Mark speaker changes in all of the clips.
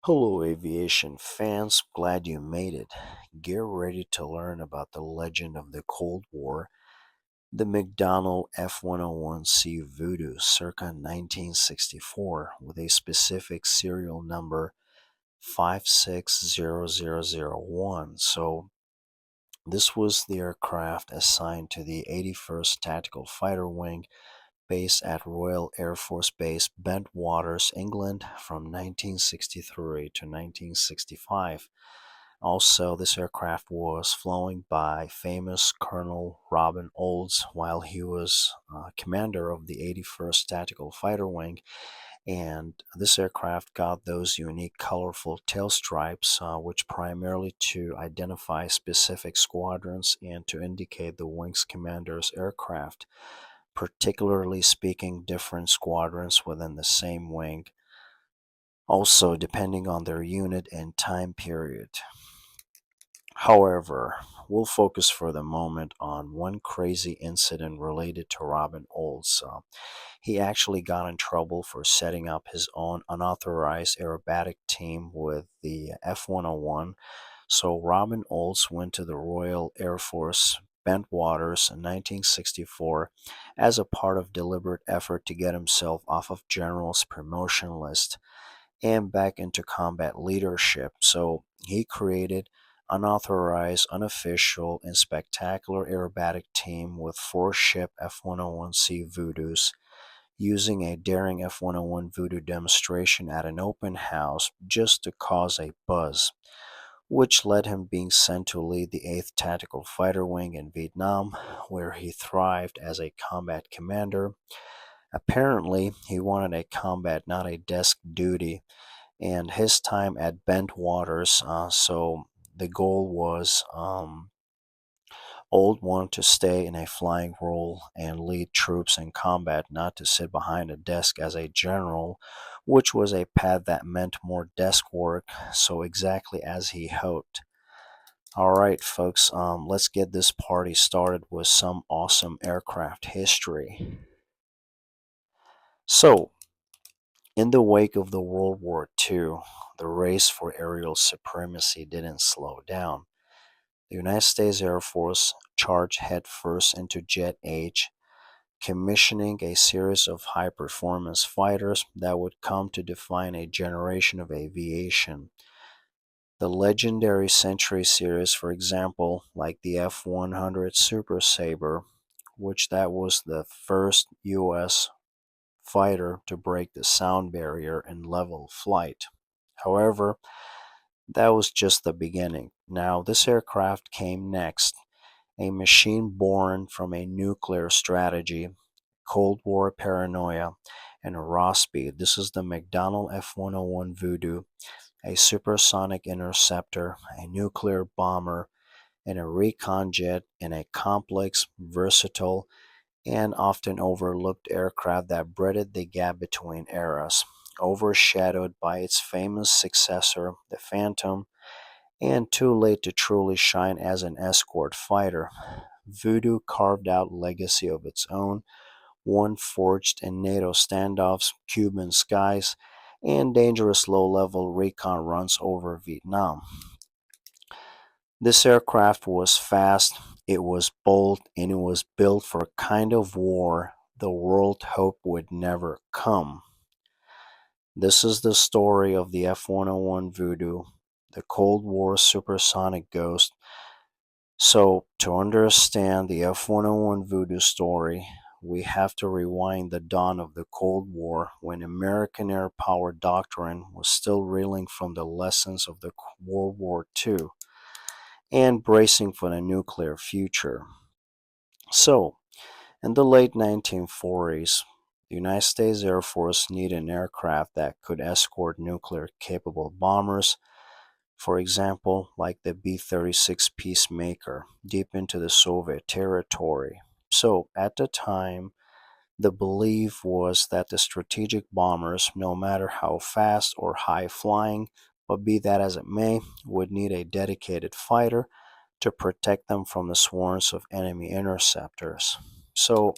Speaker 1: Hello, aviation fans. Glad you made it. Get ready to learn about the legend of the Cold War, the McDonnell F-101C Voodoo circa 1964 with a specific serial number 560001. So, this was the aircraft assigned to the 81st Tactical Fighter Wing based at Royal Air Force Base, Bentwaters, England from 1963 to 1965. Also, this aircraft was flown by famous Colonel Robin Olds while he was commander of the 81st Tactical Fighter Wing. And this aircraft got those unique colorful tail stripes, which primarily to identify specific squadrons and to indicate the wing's commander's aircraft, particularly speaking different squadrons within the same wing, also depending on their unit and time period. However, we'll focus for the moment on one crazy incident related to Robin Olds. He actually got in trouble for setting up his own unauthorized aerobatic team with the F-101. So Robin Olds went to the Royal Air Force Bentwaters in 1964 as a part of deliberate effort to get himself off of General's promotion list and back into combat leadership. So he created unauthorized, unofficial, and spectacular aerobatic team with four-ship F-101C Voodoos, using a daring F-101 Voodoo demonstration at an open house just to cause a buzz, which led him being sent to lead the 8th Tactical Fighter Wing in Vietnam, where he thrived as a combat commander. Apparently, he wanted a combat, not a desk duty, and his time at Bentwaters. So the goal was Old wanted to stay in a flying role and lead troops in combat, not to sit behind a desk as a general, which was a path that meant more desk work, so exactly as he hoped. Alright, folks, let's get this party started with some awesome aircraft history. So, in the wake of the World War II, the race for aerial supremacy didn't slow down. The United States Air Force charged headfirst into jet age, commissioning a series of high-performance fighters that would come to define a generation of aviation. The legendary Century series, for example, like the F-100 Super Sabre, which that was the first U.S. fighter to break the sound barrier in level flight. However, that was just the beginning. Now, this aircraft came next, a machine born from a nuclear strategy, Cold War paranoia, and raw speed. This is the McDonnell F-101 Voodoo, a supersonic interceptor, a nuclear bomber, and a recon jet in a complex, versatile, and often overlooked aircraft that bridged the gap between eras, overshadowed by its famous successor, the Phantom, and too late to truly shine as an escort fighter. Voodoo carved out legacy of its own, one forged in NATO standoffs, Cuban skies, and dangerous low-level recon runs over Vietnam. This aircraft was fast, it was bold, and it was built for a kind of war the world hoped would never come. This is the story of the F-101 Voodoo, the Cold War supersonic ghost. So, to understand the F-101 Voodoo story, we have to rewind the dawn of the Cold War when American air power doctrine was still reeling from the lessons of the World War II and bracing for the nuclear future. So, in the late 1940s, the United States Air Force needed an aircraft that could escort nuclear-capable bombers, for example, like the B-36 Peacemaker, deep into the Soviet territory. So, at the time, the belief was that the strategic bombers, no matter how fast or high-flying, but be that as it may, would need a dedicated fighter to protect them from the swarms of enemy interceptors. So,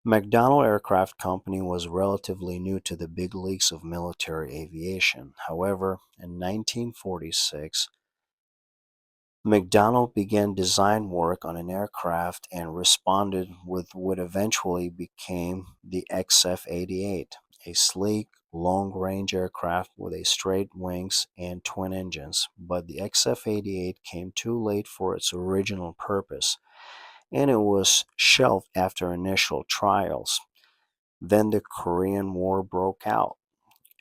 Speaker 1: McDonnell Aircraft Company was relatively new to the big leagues of military aviation. However, in 1946, McDonnell began design work on an aircraft and responded with what eventually became the XF-88, a sleek, long-range aircraft with a straight wings and twin engines. But the XF-88 came too late for its original purpose, and it was shelved after initial trials. Then the Korean War broke out.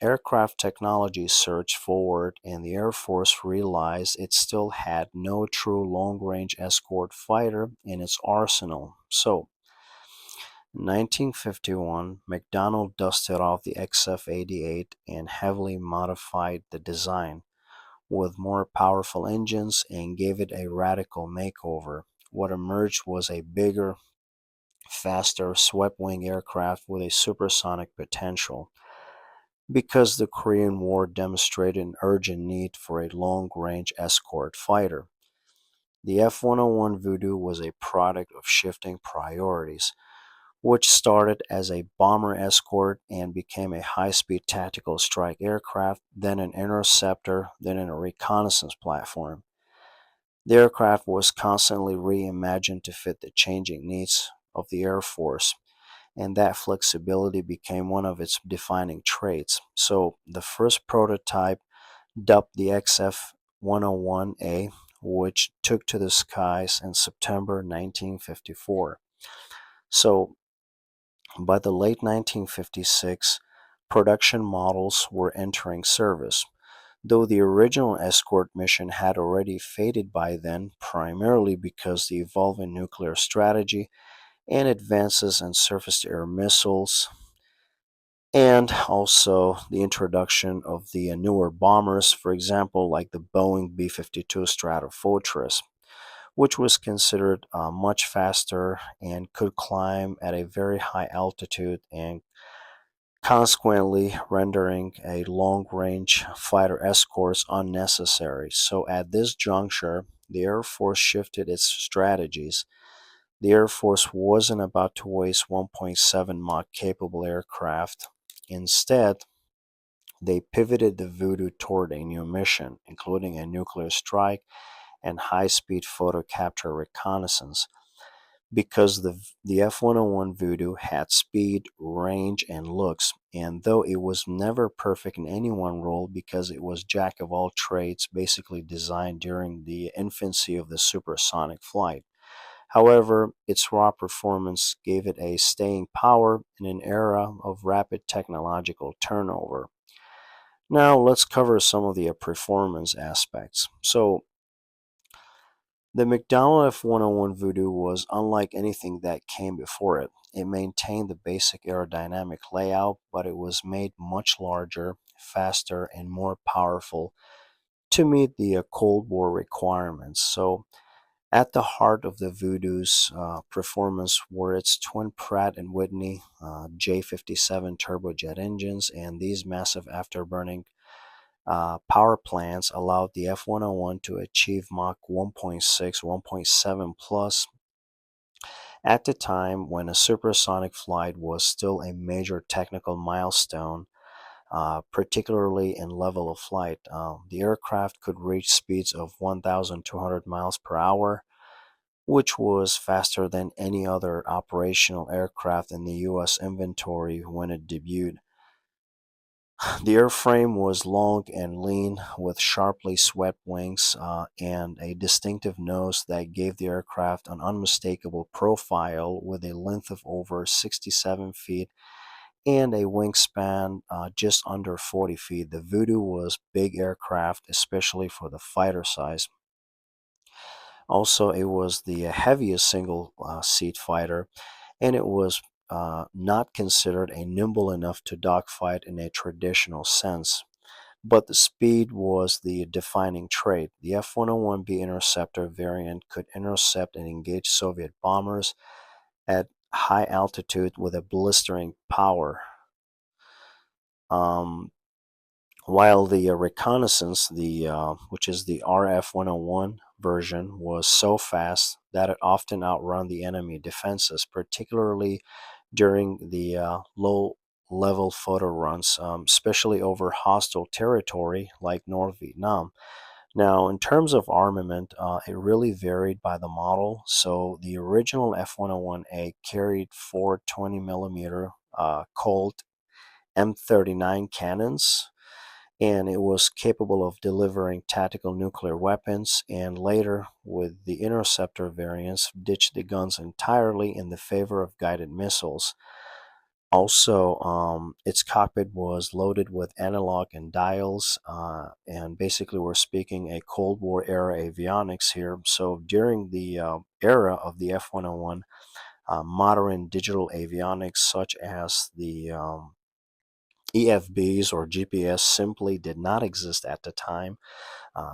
Speaker 1: Aircraft technology surged forward, and the Air Force realized it still had no true long range escort fighter in its arsenal. So, in 1951, McDonnell dusted off the XF 88 and heavily modified the design with more powerful engines and gave it a radical makeover. What emerged was a bigger, faster, swept wing aircraft with a supersonic potential. Because the Korean War demonstrated an urgent need for a long-range escort fighter. The F-101 Voodoo was a product of shifting priorities, which started as a bomber escort and became a high-speed tactical strike aircraft, then an interceptor, then a reconnaissance platform. The aircraft was constantly reimagined to fit the changing needs of the Air Force, and that flexibility became one of its defining traits. So the first prototype, dubbed the XF-101A, which took to the skies in September 1954. So by the late 1956, production models were entering service. Though the original escort mission had already faded by then, primarily because the evolving nuclear strategy and advances in surface-to-air missiles, and also the introduction of the newer bombers, for example, like the Boeing B-52 Stratofortress, which was considered much faster and could climb at a very high altitude and consequently rendering a long-range fighter escorts unnecessary. So at this juncture, the Air Force shifted its strategies. The Air Force wasn't about to waste 1.7 Mach capable aircraft. Instead, they pivoted the Voodoo toward a new mission, including a nuclear strike and high-speed photo capture reconnaissance. Because the F-101 Voodoo had speed, range, and looks, and though it was never perfect in any one role because it was jack of all trades, basically designed during the infancy of the supersonic flight. However, its raw performance gave it a staying power in an era of rapid technological turnover. Now, let's cover some of the performance aspects. So, the McDonnell F-101 Voodoo was unlike anything that came before it. It maintained the basic aerodynamic layout, but it was made much larger, faster, and more powerful to meet the Cold War requirements. So, at the heart of the Voodoo's performance were its twin Pratt and Whitney J57 turbojet engines, and these massive afterburning power plants allowed the F-101 to achieve Mach 1.6, 1.7 plus at the time when a supersonic flight was still a major technical milestone, particularly in level of flight. The aircraft could reach speeds of 1,200 miles per hour, which was faster than any other operational aircraft in the U.S. inventory when it debuted. The airframe was long and lean with sharply swept wings and a distinctive nose that gave the aircraft an unmistakable profile with a length of over 67 feet and a wingspan just under 40 feet. The Voodoo was big aircraft, especially for the fighter size. Also, it was the heaviest single seat fighter, and it was not considered a nimble enough to dogfight in a traditional sense. But the speed was the defining trait. The F-101B interceptor variant could intercept and engage Soviet bombers at high altitude with a blistering power. While the reconnaissance, which is the RF-101, version was so fast that it often outran the enemy defenses, particularly during the low level photo runs, especially over hostile territory like North Vietnam. Now, in terms of armament, it really varied by the model. So the original F-101A carried four 20 millimeter Colt M39 cannons, and it was capable of delivering tactical nuclear weapons, and later, with the interceptor variants, ditched the guns entirely in the favor of guided missiles. Also, its cockpit was loaded with analog and dials, and basically, we're speaking a Cold War era avionics here. So, during the era of the F 101, modern digital avionics such as the EFBs or GPS simply did not exist at the time,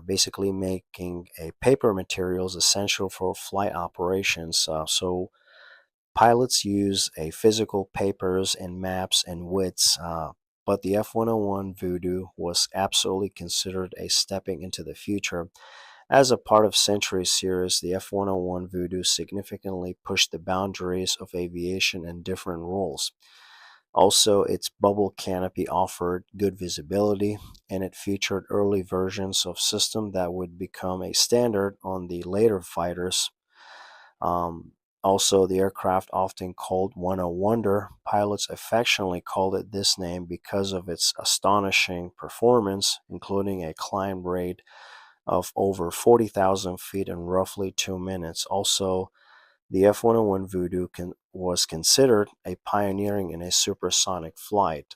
Speaker 1: basically making a paper materials essential for flight operations. So, pilots use a physical papers and maps and wits, but the F-101 Voodoo was absolutely considered a stepping into the future. As a part of Century series, the F-101 Voodoo significantly pushed the boundaries of aviation in different roles. Also, its bubble canopy offered good visibility, and it featured early versions of system that would become a standard on the later fighters. um, Also, the aircraft, often called One a Wonder, pilots affectionately called it this name because of its astonishing performance, including a climb rate of over 40,000 feet in roughly 2 minutes. Also, the F-101 Voodoo was considered a pioneering in a supersonic flight.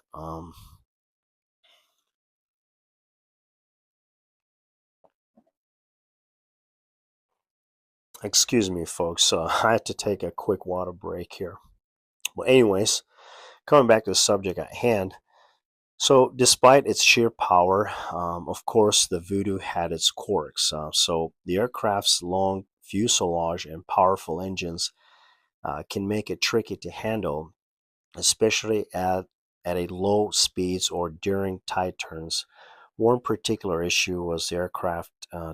Speaker 1: Excuse me, folks. I had to take a quick water break here. Well, anyways, coming back to the subject at hand. So, despite its sheer power, of course, the Voodoo had its quirks. So, the aircraft's long fuselage and powerful engines can make it tricky to handle, especially at a low speeds or during tight turns. One particular issue was the aircraft's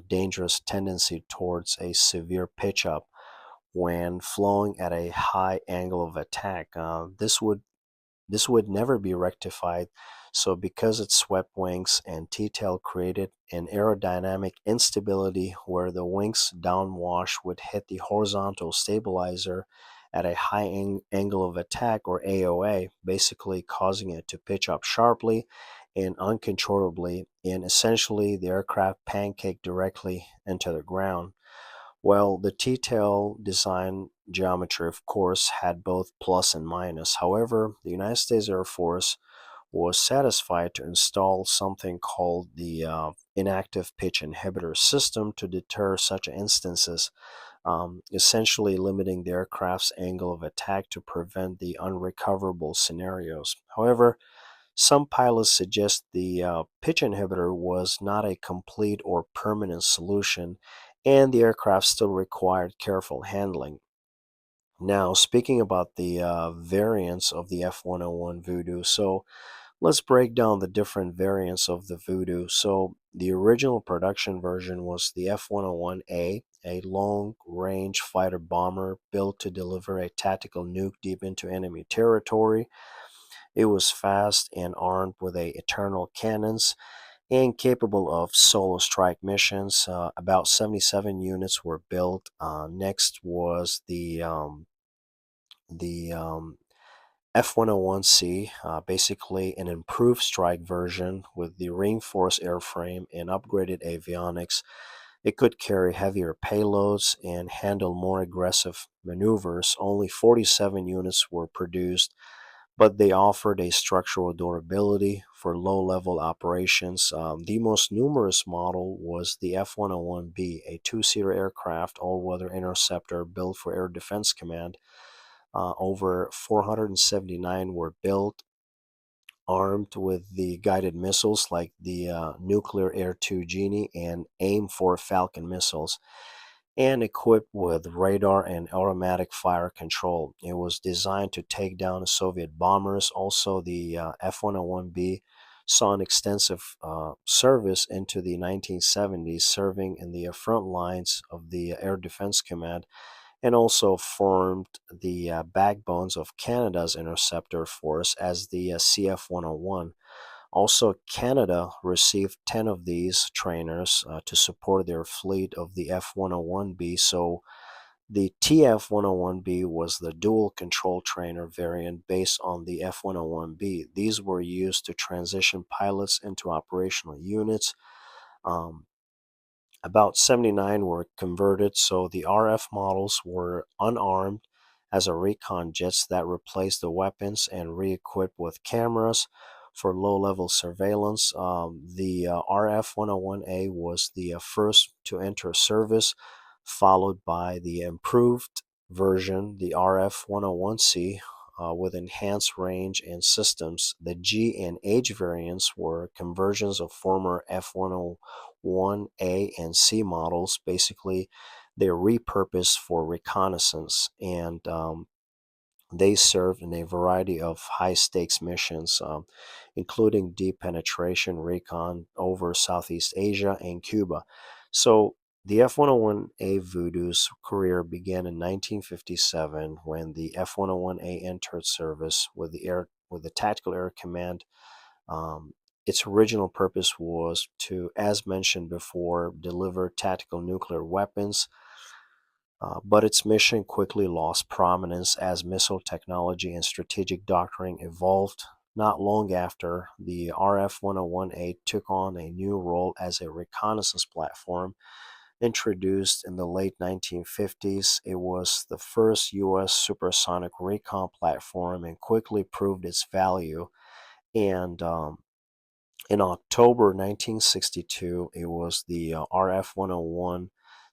Speaker 1: dangerous tendency towards a severe pitch up when flowing at a high angle of attack. This would never be rectified, so because its swept wings and T-tail created an aerodynamic instability where the wing's downwash would hit the horizontal stabilizer at a high angle of attack or AOA, basically causing it to pitch up sharply and uncontrollably, and essentially the aircraft pancaked directly into the ground. Well, the T-tail design geometry, of course, had both plus and minus. However, the United States Air Force was satisfied to install something called the inactive pitch inhibitor system to deter such instances, essentially limiting the aircraft's angle of attack to prevent the unrecoverable scenarios. However, some pilots suggest the pitch inhibitor was not a complete or permanent solution, and the aircraft still required careful handling. Now, speaking about the variants of the F-101 Voodoo, so let's break down the different variants of the Voodoo. So, the original production version was the F-101A, a long-range fighter bomber built to deliver a tactical nuke deep into enemy territory. It was fast and armed with a eternal cannons and capable of solo strike missions. About 77 units were built. Next was the F-101C, basically an improved strike version with the reinforced airframe and upgraded avionics. It could carry heavier payloads and handle more aggressive maneuvers. Only 47 units were produced, but they offered a structural durability for low-level operations. The most numerous model was the F-101B, a two-seater aircraft all-weather interceptor built for Air Defense Command. Over 479 were built, armed with the guided missiles like the Nuclear Air-2 Genie and AIM-4 Falcon missiles, and equipped with radar and automatic fire control. It was designed to take down Soviet bombers. Also, the F-101B saw an extensive service into the 1970s, serving in the front lines of the Air Defense Command, and also formed the backbones of Canada's interceptor force as the CF-101. Also, Canada received 10 of these trainers to support their fleet of the F-101B. So the TF-101B was the dual control trainer variant based on the F-101B. These were used to transition pilots into operational units. Um, about 79 were converted, so the RF models were unarmed as a recon jets that replaced the weapons and re-equipped with cameras for low-level surveillance. The RF 101A was the first to enter service, followed by the improved version, the RF 101C, with enhanced range and systems. The G and H variants were conversions of former F-101A and C models. Basically, they're repurposed for reconnaissance, and they served in a variety of high stakes missions, including deep penetration recon over Southeast Asia and Cuba. So the F 101A Voodoo's career began in 1957 when the F 101A entered service with the Tactical Air Command. Its original purpose was to, as mentioned before, deliver tactical nuclear weapons, but its mission quickly lost prominence as missile technology and strategic doctrine evolved. Not long after, the RF 101A took on a new role as a reconnaissance platform. Introduced in the late 1950s, it was the first U.S. supersonic recon platform and quickly proved its value. And in October 1962, it was the RF 101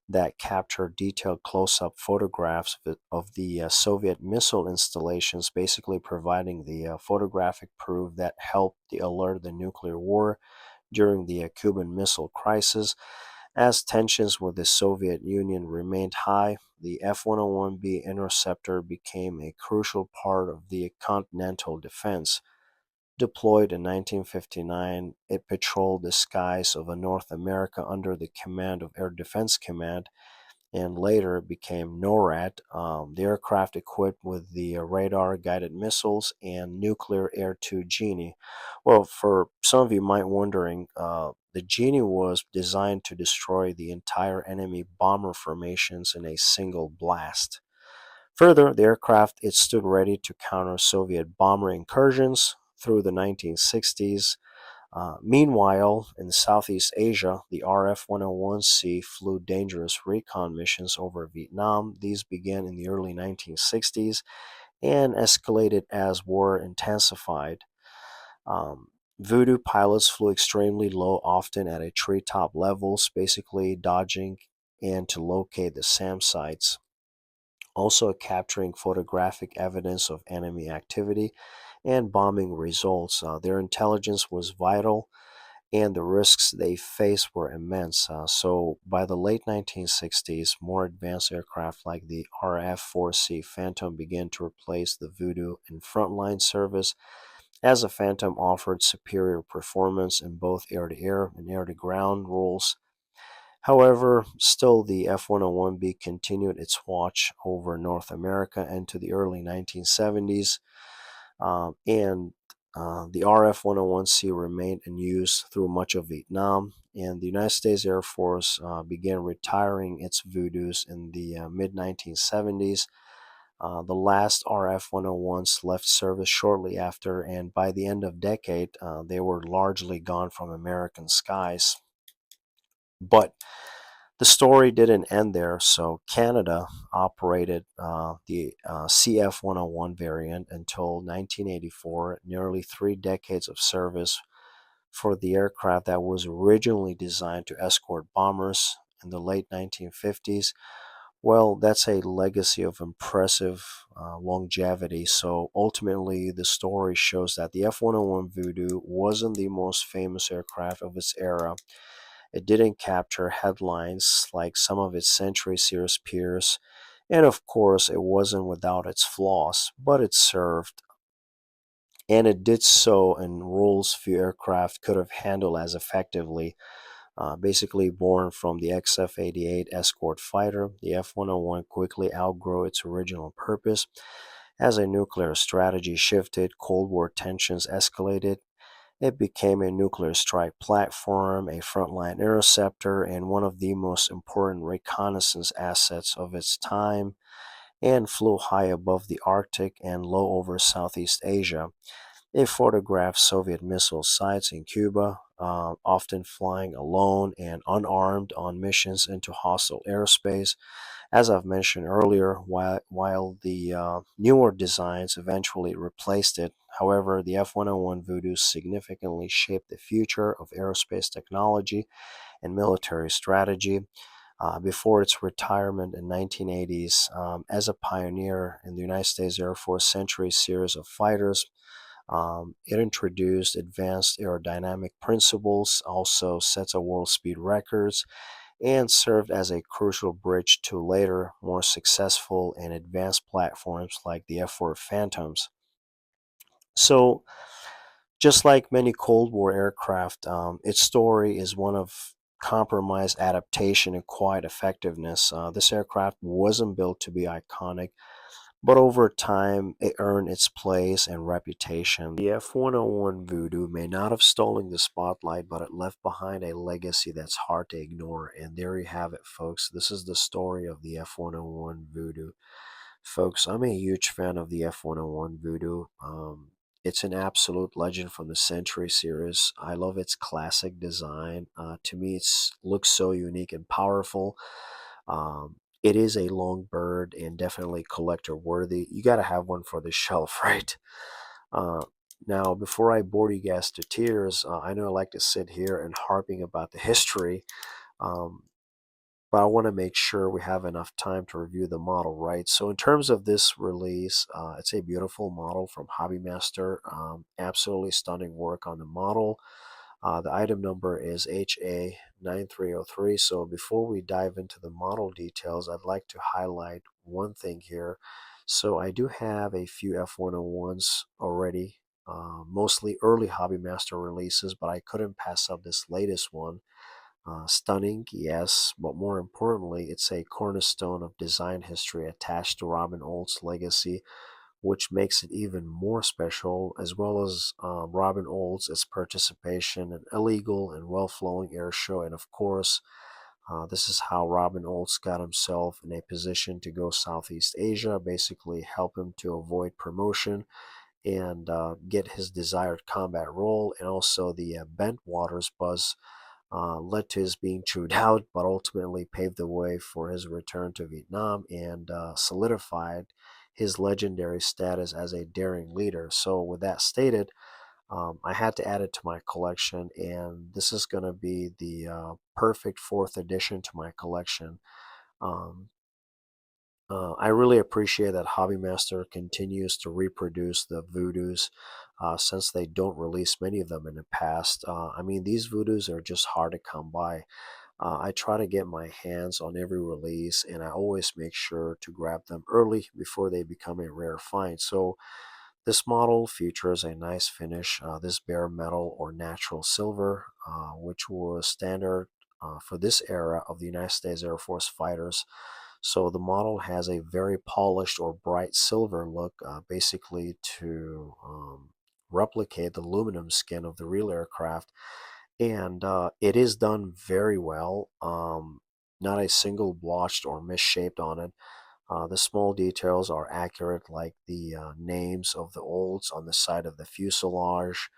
Speaker 1: that captured detailed close up photographs of the Soviet missile installations, basically providing the photographic proof that helped alert the nuclear war during the Cuban Missile Crisis. As tensions with the Soviet Union remained high, the F 101B interceptor became a crucial part of the continental defense. Deployed in 1959, it patrolled the skies of North America under the command of Air Defense Command, and later became NORAD. The aircraft equipped with the radar-guided missiles and nuclear Air-2 Genie. Well, for some of you might wondering, the Genie was designed to destroy the entire enemy bomber formations in a single blast. Further, the aircraft it stood ready to counter Soviet bomber incursions through the 1960s. Meanwhile, in Southeast Asia, the RF-101C flew dangerous recon missions over Vietnam. These began in the early 1960s and escalated as war intensified. Um, Voodoo pilots flew extremely low, often at a treetop levels, basically dodging and to locate the SAM sites, also capturing photographic evidence of enemy activity and bombing results. Their intelligence was vital, and the risks they faced were immense. So by the late 1960s, more advanced aircraft like the RF-4C Phantom began to replace the Voodoo in frontline service, as the Phantom offered superior performance in both air-to-air and air-to-ground roles. However, still the F-101B continued its watch over North America into the early 1970s, and the RF-101C remained in use through much of Vietnam, and the United States Air Force began retiring its Voodoos in the mid-1970s. The last RF-101s left service shortly after, and by the end of decade, they were largely gone from American skies. But the story didn't end there, so Canada operated the CF-101 variant until 1984, nearly 3 decades of service for the aircraft that was originally designed to escort bombers in the late 1950s. Well, that's a legacy of impressive longevity. So ultimately, the story shows that the F-101 Voodoo wasn't the most famous aircraft of its era. It didn't capture headlines like some of its Century Series peers, and of course, it wasn't without its flaws, but it served and it did so in roles few aircraft could have handled as effectively. Basically born from the XF-88 escort fighter, the F-101 quickly outgrew its original purpose. As a nuclear strategy shifted, Cold War tensions escalated. It became a nuclear strike platform, a frontline interceptor, and one of the most important reconnaissance assets of its time, and flew high above the Arctic and low over Southeast Asia. It photographed Soviet missile sites in Cuba, often flying alone and unarmed on missions into hostile airspace. As I've mentioned earlier, while the newer designs eventually replaced it, however, the F-101 Voodoo significantly shaped the future of aerospace technology and military strategy. Before its retirement in 1980s, as a pioneer in the United States Air Force Century series of fighters, it introduced advanced aerodynamic principles, also sets of world speed records, and served as a crucial bridge to later, more successful and advanced platforms like the F-4 Phantoms. So, just like many Cold War aircraft, its story is one of compromise, adaptation, and quiet effectiveness. This aircraft wasn't built to be iconic, but over time, it earned its place and reputation. The F-101 Voodoo may not have stolen the spotlight, but it left behind a legacy that's hard to ignore. And there you have it, folks. This is the story of the F-101 Voodoo. Folks, I'm a huge fan of the F-101 Voodoo. It's an absolute legend from the Century series. I love its classic design. To me, it looks so unique and powerful. It is a long bird and definitely collector worthy. You got to have one for the shelf, right? Uh, Now, before I bore you guys to tears, I know I like to sit here and harping about the history, um, but I want to make sure we have enough time to review the model, right? So in terms of this release, it's a beautiful model from HobbyMaster. Absolutely stunning work on the model. The item number is HA9303. So before we dive into the model details, I'd like to highlight one thing here. So I do have a few F-101s already, mostly early HobbyMaster releases, but I couldn't pass up this latest one. Stunning, yes, but more importantly, it's a cornerstone of design history attached to Robin Olds' legacy, which makes it even more special, as well as Robin Olds' its participation in illegal and well-flowing air show. And of course, this is how Robin Olds got himself in a position to go Southeast Asia, basically help him to avoid promotion and get his desired combat role, and also the Bentwaters buzz led to his being chewed out, but ultimately paved the way for his return to Vietnam and solidified his legendary status as a daring leader. So, with that stated, I had to add it to my collection, and this is going to be the perfect fourth addition to my collection. Um, I really appreciate that HobbyMaster continues to reproduce the Voodoos since they don't release many of them in the past. I mean, these Voodoos are just hard to come by. I try to get my hands on every release, and I always make sure to grab them early before they become a rare find. So this model features a nice finish, this bare metal or natural silver, which was standard for this era of the United States Air Force fighters. So the model has a very polished or bright silver look, basically to replicate the aluminum skin of the real aircraft, and it is done very well. Not a single blotched or misshaped on it. The small details are accurate, like the names of the olds on the side of the fuselage,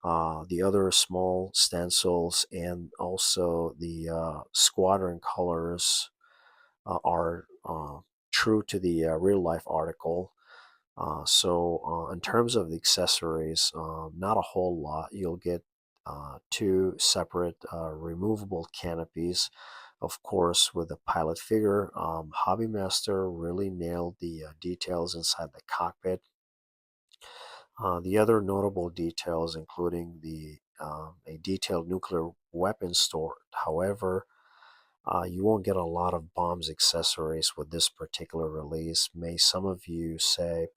Speaker 1: the other small stencils, and also the squadron colors are true to the real life article. In terms of the accessories, not a whole lot. You'll get two separate removable canopies, of course, with a pilot figure. HobbyMaster really nailed the details inside the cockpit. The other notable details, including the a detailed nuclear weapon store. However, you won't get a lot of bombs accessories with this particular release. May some of you say,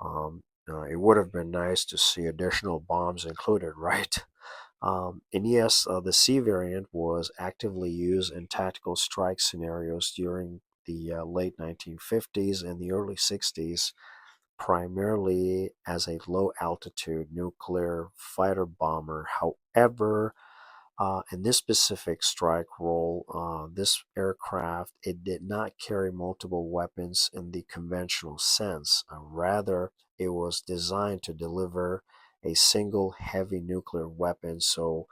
Speaker 1: um, It would have been nice to see additional bombs included, right? And yes, the C variant was actively used in tactical strike scenarios during the late 1950s and the early 60s, primarily as a low altitude nuclear fighter bomber. However, in this specific strike role, this aircraft, it did not carry multiple weapons in the conventional sense. Rather, it was designed to deliver a single heavy nuclear weapon. So,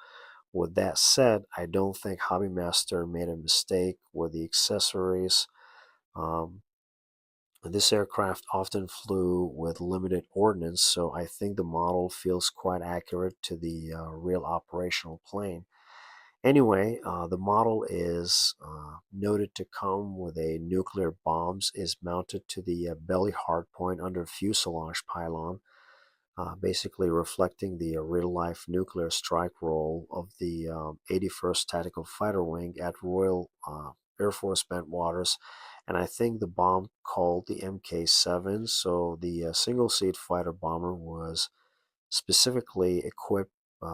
Speaker 1: with that said, I don't think HobbyMaster made a mistake with the accessories. Um, this aircraft often flew with limited ordnance, so I think the model feels quite accurate to the real operational plane. Anyway, the model is noted to come with a nuclear bombs is mounted to the belly hardpoint under fuselage pylon, basically reflecting the real-life nuclear strike role of the 81st Tactical Fighter Wing at Royal Air Force Bentwaters. And I think the bomb called the MK-7, so the single-seat fighter bomber was specifically equipped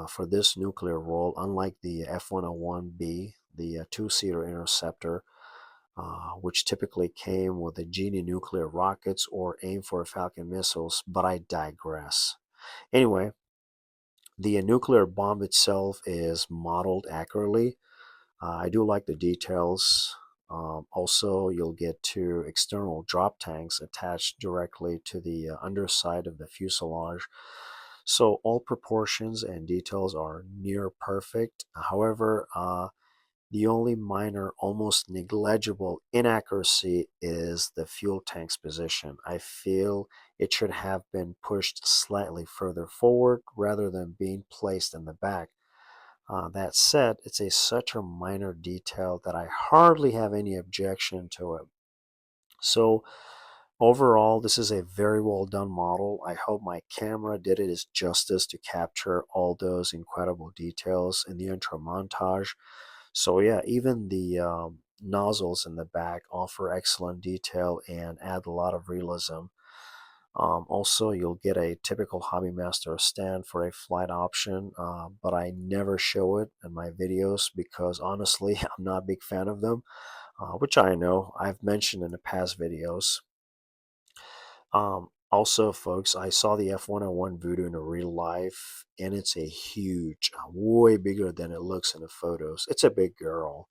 Speaker 1: for this nuclear role, unlike the F-101B, the two-seater interceptor, which typically came with the Genie nuclear rockets or aim for Falcon missiles, but I digress. Anyway, the nuclear bomb itself is modeled accurately. I do like the details. Also, you'll get two external drop tanks attached directly to the underside of the fuselage. So all proportions and details are near perfect. However, the only minor, almost negligible inaccuracy is the fuel tank's position. I feel it should have been pushed slightly further forward rather than being placed in the back. That said, it's such a minor detail that I hardly have any objection to it. So overall, this is a very well done model. I hope my camera did it its justice to capture all those incredible details in the intro montage. So yeah, even the nozzles in the back offer excellent detail and add a lot of realism. Also, you'll get a typical HobbyMaster stand for a flight option, but I never show it in my videos because honestly, I'm not a big fan of them, which I know I've mentioned in the past videos. Also, folks, I saw the F-101 Voodoo in real life, and it's a huge, way bigger than it looks in the photos. It's a big girl.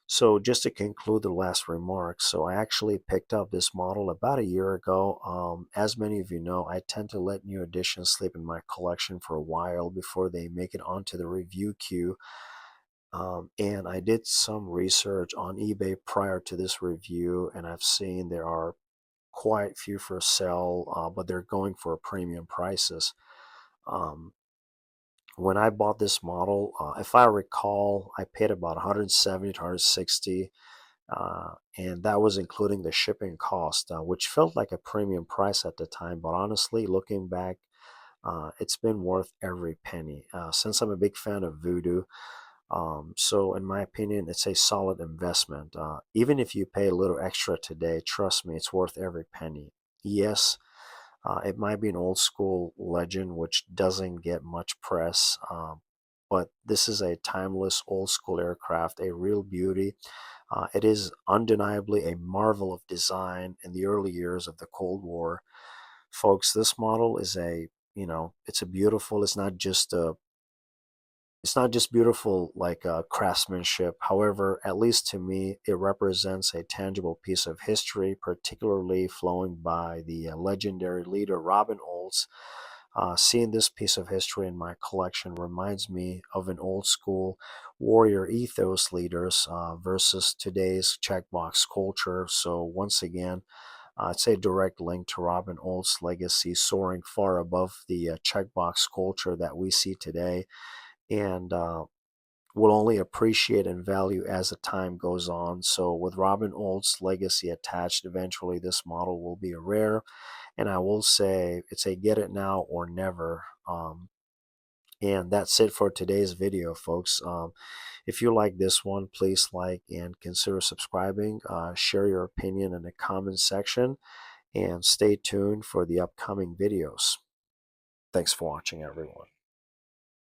Speaker 1: So just to conclude the last remarks, so I actually picked up this model about a year ago. As many of you know, I tend to let new additions sleep in my collection for a while before they make it onto the review queue. And I did some research on eBay prior to this review, and I've seen there are quite few for sale, but they're going for premium prices. Um, when I bought this model, if I recall, I paid about 170 to 160, and that was including the shipping cost, which felt like a premium price at the time. But honestly, looking back, it's been worth every penny. Since I'm a big fan of Voodoo, so in my opinion, it's a solid investment. Even if you pay a little extra today, trust me, it's worth every penny. Yes, it might be an old school legend which doesn't get much press, but this is a timeless old school aircraft, a real beauty. It is undeniably a marvel of design in the early years of the Cold War. Folks, this model is it's a beautiful, it's not just beautiful like craftsmanship. However, at least to me, it represents a tangible piece of history, particularly flowing by the legendary leader Robin Olds. Seeing this piece of history in my collection reminds me of an old school warrior ethos leaders versus today's checkbox culture. So once again, it's a direct link to Robin Olds' legacy soaring far above the checkbox culture that we see today, and will only appreciate and value as the time goes on. So with Robin Olds' legacy attached, eventually this model will be a rare. And I will say it's a get it now or never. And that's it for today's video, folks. If you like this one, please like and consider subscribing. Share your opinion in the comment section. and stay tuned for the upcoming videos. Thanks for watching, everyone.